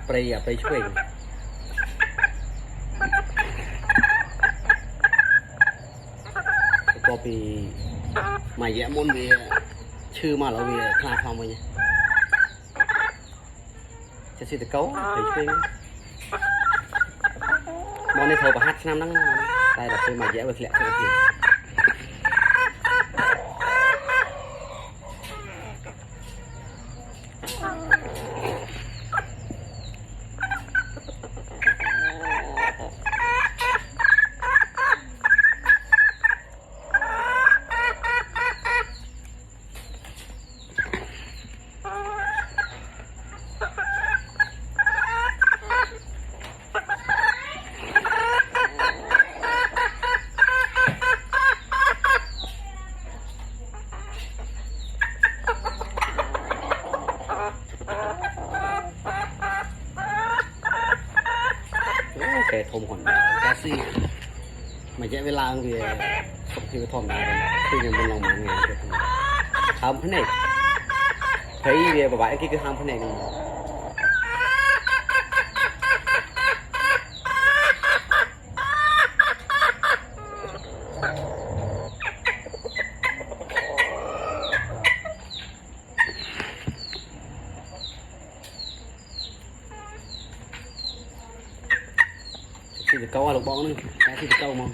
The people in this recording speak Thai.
ไปช่วยก็ปีหมายแย่มนเวียชื่อมาแล้วเวียคลาความไปเนี่ยจะสิตะเก้าไปช่วยมองในโถประหัตน้ำนั่งแต่แบบเป็นหมายแย่ไปแหละทุกทีแกทมก่อนแกซี่ไม่ใช่เวลาเวียสกที่ทอมได้คือยังเป็นลองมันไงทำพนักเฮ้ยเวียบอกว่าไอ้กี้คือทำพนักนี่ที่จะเก้าลูกบอลนึงที่จะเก้ามอง